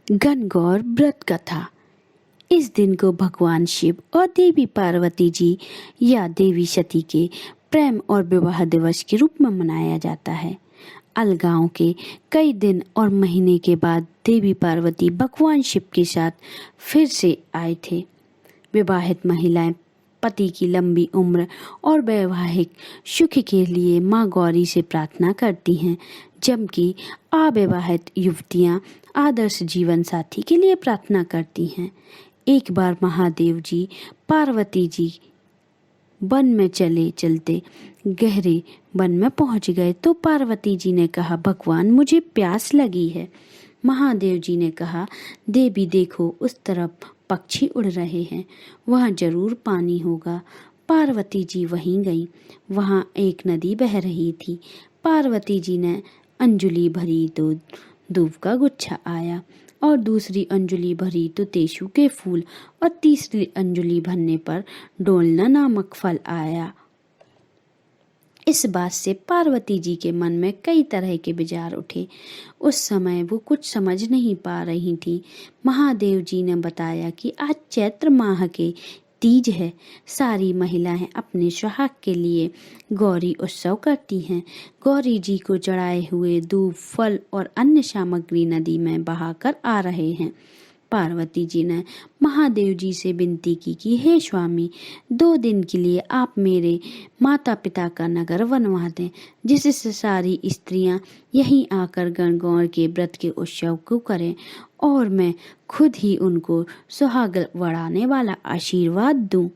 गणगौर व्रत कथा। इस दिन को भगवान शिव और देवी पार्वती जी या देवी सती के प्रेम और विवाह दिवस के रूप में मनाया जाता है। अलगाओं के कई दिन और महीने के बाद देवी पार्वती भगवान शिव के साथ फिर से आए थे। विवाहित महिलाएं पति की लंबी उम्र और वैवाहिक सुख के लिए माँ गौरी से प्रार्थना करती हैं, जबकि अविवाहित युवतियां आदर्श जीवन साथी के लिए प्रार्थना करती हैं। एक बार महादेव जी पार्वती जी वन में चलते गहरे वन में पहुंच गए तो पार्वती जी ने कहा, भगवान मुझे प्यास लगी है। महादेव जी ने कहा, देवी देखो उस तरफ पक्षी उड़ रहे हैं, वहाँ जरूर पानी होगा। पार्वती जी वहीं गई। वहाँ एक नदी बह रही थी। पार्वती जी ने अंजलि भरी तो दूब का गुच्छा आया और दूसरी अंजलि भरी तो तेसु के फूल और तीसरी अंजलि भरने पर डोलना नामक फल आया। इस बात से पार्वती जी के मन में कई तरह के विचार उठे। उस समय वो कुछ समझ नहीं पा रही थी। महादेव जी ने बताया कि आज चैत्र माह के तीज है। सारी महिलाएं अपने सुहाग के लिए गौरी उत्सव करती हैं। गौरी जी को चढ़ाए हुए दूब, फल और अन्य सामग्री नदी में बहाकर आ रहे हैं। पार्वती जी ने महादेव जी से विनती की कि हे स्वामी, 2 दिन के लिए आप मेरे माता पिता का नगर बनवा दें, जिससे सारी स्त्रियां यहीं आकर गणगौर के व्रत के उत्सव को करें और मैं खुद ही उनको सुहाग बढ़ाने वाला आशीर्वाद दूं।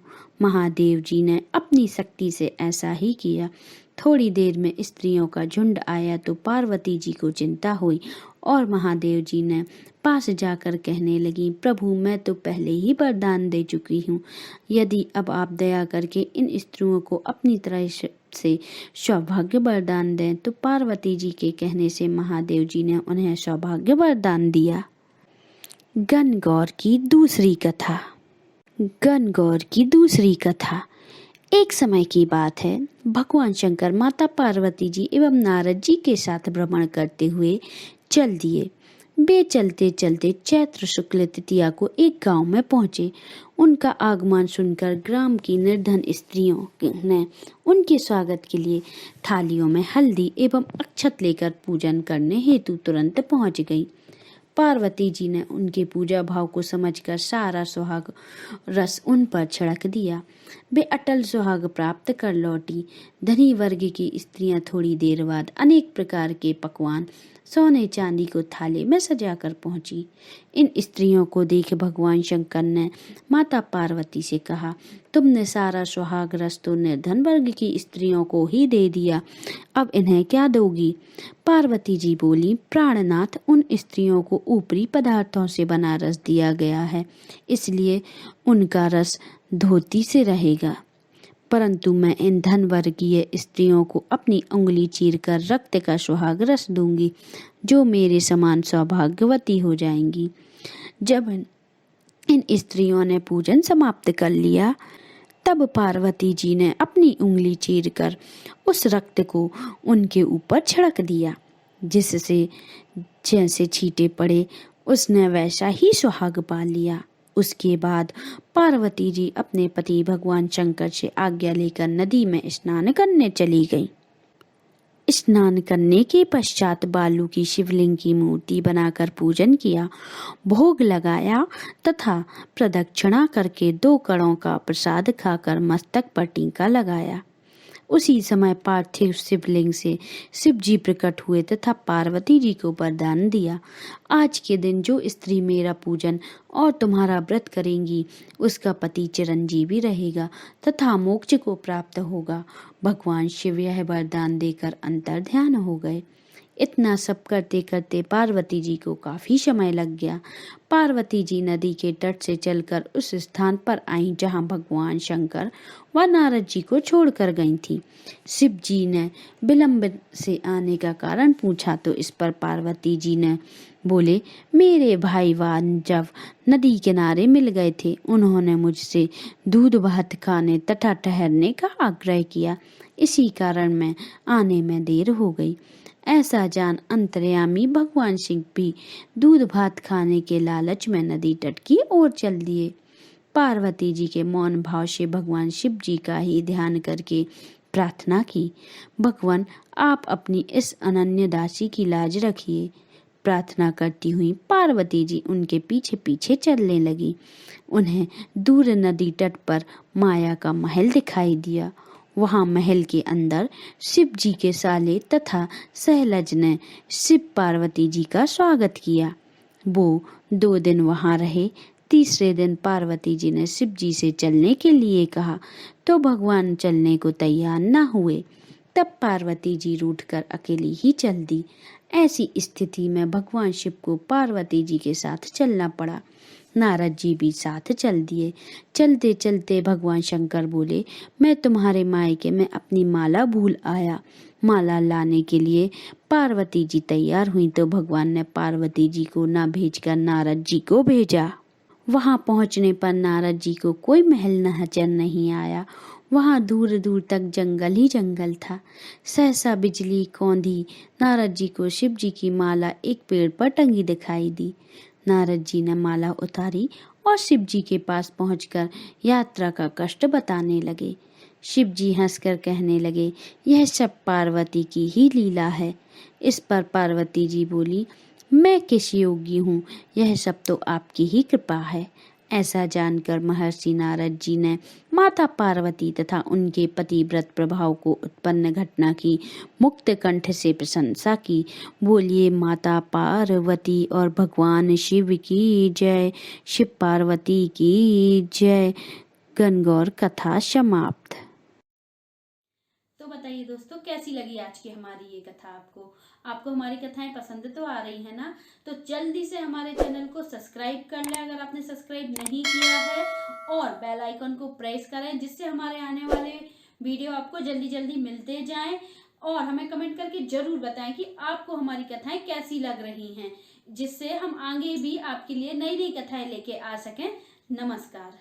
महादेव जी ने अपनी शक्ति से ऐसा ही किया। थोड़ी देर में स्त्रियों का झुंड आया तो पार्वती जी को चिंता हुई और महादेव जी ने पास जाकर कहने लगी, प्रभु मैं तो पहले ही वरदान दे चुकी हूँ। यदि अब आप दया करके इन स्त्रियों को अपनी तरह से सौभाग्य वरदान दें। तो पार्वती जी के कहने से महादेव जी ने उन्हें सौभाग्य वरदान दिया। गणगौर की दूसरी कथा। गणगौर की दूसरी कथा। एक समय की बात है, भगवान शंकर माता पार्वती जी एवं नारद जी के साथ भ्रमण करते हुए चल दिए। वे चलते चलते चैत्र शुक्ल तृतीया को एक गांव में पहुंचे। उनका आगमन सुनकर ग्राम की निर्धन स्त्रियों ने उनके स्वागत के लिए थालियों में हल्दी एवं अक्षत लेकर पूजन करने हेतु तुरंत पहुंच गईं। पार्वती जी ने उनके पूजा भाव को समझकर सारा सुहाग रस उन पर छिड़क दिया। वे अटल सुहाग प्राप्त कर लौटी। धनी वर्ग की स्त्रियां थोड़ी देर बाद अनेक प्रकार के पकवान सोने चांदी को थाली में सजाकर पहुंची। इन स्त्रियों को देख भगवान शंकर ने माता पार्वती से कहा, तुमने सारा सुहाग रस तो निर्धन वर्ग की स्त्रियों को ही दे दिया, अब इन्हें क्या दोगी? पार्वती जी बोली, प्राणनाथ, उन स्त्रियों को ऊपरी पदार्थों से बना रस दिया गया है, इसलिए उनका रस धोती से रहेगा, परंतु मैं इन धन वर्गीय स्त्रियों को अपनी उंगली चीरकर रक्त का सुहाग रस दूंगी, जो मेरे समान सौभाग्यवती हो जाएंगी। जब इन स्त्रियों ने पूजन समाप्त कर लिया, तब पार्वती जी ने अपनी उंगली चीरकर उस रक्त को उनके ऊपर छिड़क दिया, जिससे जैसे छींटे पड़े उसने वैसा ही सुहाग पा लिया। उसके बाद पार्वती जी अपने पति भगवान शंकर से आज्ञा लेकर नदी में स्नान करने चली गईं। स्नान करने के पश्चात बालू की शिवलिंग की मूर्ति बनाकर पूजन किया, भोग लगाया तथा प्रदक्षिणा करके 2 कणों का प्रसाद खाकर मस्तक पर टीका लगाया। उसी समय पार्थिव शिवलिंग से शिव जी प्रकट हुए तथा पार्वती जी को वरदान दिया, आज के दिन जो स्त्री मेरा पूजन और तुम्हारा व्रत करेंगी उसका पति चिरंजीवी रहेगा तथा मोक्ष को प्राप्त होगा। भगवान शिव यह वरदान देकर अंतर्ध्यान हो गए। इतना सब करते करते पार्वती जी को काफी समय लग गया। पार्वती जी नदी के तट से चलकर उस स्थान पर आईं जहां भगवान शंकर व नारद जी को छोड़कर गई थी। शिव जी ने विलंब से आने का कारण पूछा तो इस पर पार्वती जी ने बोले, मेरे भाईवान जब नदी किनारे मिल गए थे, उन्होंने मुझसे दूध भात खाने तथा ठहरने का आग्रह किया, इसी कारण मैं आने में देर हो गई। ऐसा जान अंतर्यामी भगवान शिव भी दूध भात खाने के लालच में नदी तट की ओर चल दिए। पार्वती जी के मौन भाव से भगवान शिव जी का ही ध्यान करके प्रार्थना की, भगवान आप अपनी इस अनन्य दासी की लाज रखिए। प्रार्थना करती हुई पार्वती जी उनके पीछे पीछे चलने लगी। उन्हें दूर नदी तट पर माया का महल दिखाई दिया। वहां महल के अंदर शिव जी के साले तथा सहलज ने शिव पार्वती जी का स्वागत किया। वो 2 दिन वहां रहे। तीसरे दिन पार्वती जी ने शिव जी से चलने के लिए कहा तो भगवान चलने को तैयार न हुए। तब पार्वती जी रूठकर अकेली ही चल दी। ऐसी स्थिति में भगवान शिव को पार्वती जी के साथ चलना पड़ा। नारद जी भी साथ चल दिए। चलते चलते भगवान शंकर बोले, मैं तुम्हारे मायके में अपनी माला भूल आया। माला लाने के लिए पार्वती जी तैयार हुई तो भगवान ने पार्वती जी को न भेजकर नारद जी को भेजा। वहां पहुंचने पर नारद जी को कोई महल नजर नहीं आया। वहां दूर दूर तक जंगल ही जंगल था। सहसा बिजली कौंधी। नारद जी को शिव जी की माला एक पेड़ पर टंगी दिखाई दी। नारद जी ने माला उतारी और शिव जी के पास पहुंचकर यात्रा का कष्ट बताने लगे। शिव जी हंसकर कहने लगे, यह सब पार्वती की ही लीला है। इस पर पार्वती जी बोली, मैं किस योगी हूँ, यह सब तो आपकी ही कृपा है। ऐसा जानकर महर्षि नारद जी ने माता पार्वती तथा उनके पतिव्रत प्रभाव को उत्पन्न घटना की मुक्त कंठ से प्रशंसा की। बोलिए माता पार्वती और भगवान शिव की जय। शिव पार्वती की जय। गणगौर कथा समाप्त। तो बताइए दोस्तों, कैसी लगी आज की हमारी ये कथा आपको? आपको हमारी कथाएं पसंद तो आ रही है ना? तो जल्दी से हमारे चैनल को सब्सक्राइब कर लें अगर आपने सब्सक्राइब नहीं किया है, और बेल आइकन को प्रेस करें जिससे हमारे आने वाले वीडियो आपको जल्दी जल्दी मिलते जाएं। और हमें कमेंट करके जरूर बताएं कि आपको हमारी कथाएं कैसी लग रही हैं, जिससे हम आगे भी आपके लिए नई नई कथाएं लेके आ सकें। नमस्कार।